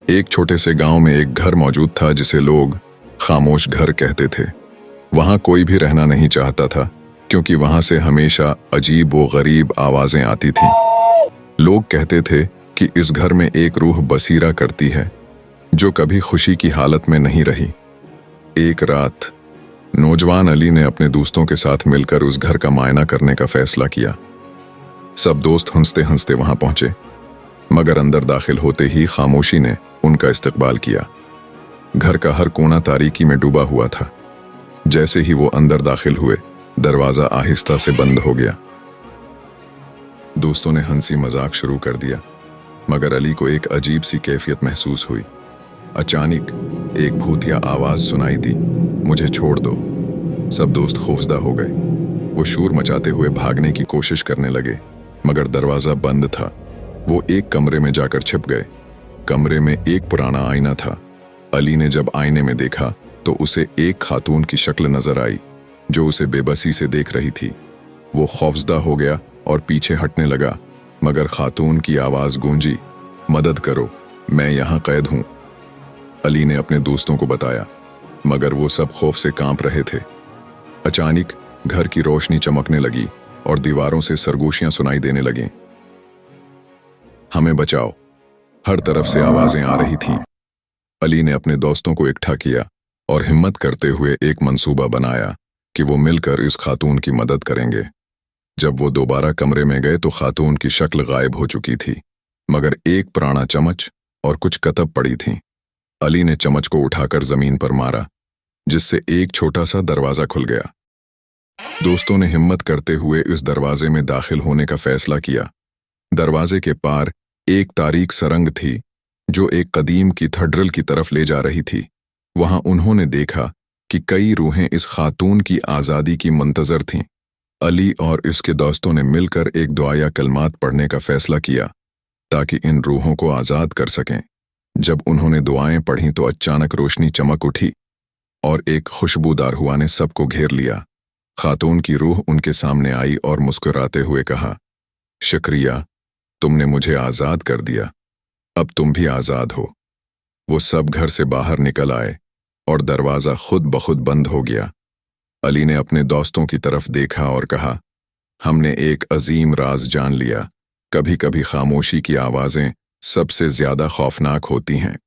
एक छोटे से गांव में एक घर मौजूद था जिसे लोग खामोश घर कहते थे। वहां कोई भी रहना नहीं चाहता था क्योंकि वहां से हमेशा अजीब व गरीब आवाजें आती थीं। लोग कहते थे कि इस घर में एक रूह बसीरा करती है जो कभी खुशी की हालत में नहीं रही। एक रात नौजवान अली ने अपने दोस्तों के साथ मिलकर उस घर का मुआयना करने का फैसला किया। सब दोस्त हंसते हंसते वहां पहुंचे, मगर अंदर दाखिल होते ही खामोशी ने उनका इस्तकबाल किया। घर का हर कोना तारीकी में डूबा हुआ था। जैसे ही वो अंदर दाखिल हुए, दरवाजा आहिस्ता से बंद हो गया। दोस्तों ने हंसी मजाक शुरू कर दिया, मगर अली को एक अजीब सी कैफियत महसूस हुई। अचानक एक भूतिया आवाज सुनाई दी, मुझे छोड़ दो। सब दोस्त खौफजदा हो गए। वो शोर मचाते हुए भागने की कोशिश करने लगे, मगर दरवाजा बंद था। वो एक कमरे में जाकर छिप गए। कमरे में एक पुराना आईना था। अली ने जब आईने में देखा तो उसे एक खातून की शक्ल नजर आई जो उसे बेबसी से देख रही थी। वो खौफजदा हो गया और पीछे हटने लगा, मगर खातून की आवाज गूंजी, मदद करो, मैं यहां कैद हूं। अली ने अपने दोस्तों को बताया, मगर वो सब खौफ से कांप रहे थे। अचानक घर की रोशनी चमकने लगी और दीवारों से सरगोशियां सुनाई देने लगीं। हमें बचाओ, हर तरफ से आवाजें आ रही थीं। अली ने अपने दोस्तों को इकट्ठा किया और हिम्मत करते हुए एक मंसूबा बनाया कि वो मिलकर इस खातून की मदद करेंगे। जब वो दोबारा कमरे में गए तो खातून की शक्ल गायब हो चुकी थी, मगर एक पुराना चम्मच और कुछ कतब पड़ी थीं। अली ने चम्मच को उठाकर जमीन पर मारा, जिससे एक छोटा सा दरवाजा खुल गया। दोस्तों ने हिम्मत करते हुए इस दरवाजे में दाखिल होने का फैसला किया। दरवाजे के पार एक तारीक सरंग थी जो एक कदीम की थड्रल की तरफ ले जा रही थी। वहां उन्होंने देखा कि कई रूहें इस खातून की आज़ादी की मुंतजर थीं। अली और इसके दोस्तों ने मिलकर एक दुआ या कलमात पढ़ने का फैसला किया ताकि इन रूहों को आज़ाद कर सकें। जब उन्होंने दुआएं पढ़ीं तो अचानक रोशनी चमक उठी और एक खुशबूदार हुआ ने सबको घेर लिया। खातून की रूह उनके सामने आई और मुस्कुराते हुए कहा, शुक्रिया, तुमने मुझे आज़ाद कर दिया, अब तुम भी आज़ाद हो। वो सब घर से बाहर निकल आए और दरवाज़ा खुद बखुद बंद हो गया। अली ने अपने दोस्तों की तरफ देखा और कहा, हमने एक अजीम राज जान लिया। कभी कभी खामोशी की आवाज़ें सबसे ज़्यादा खौफनाक होती हैं।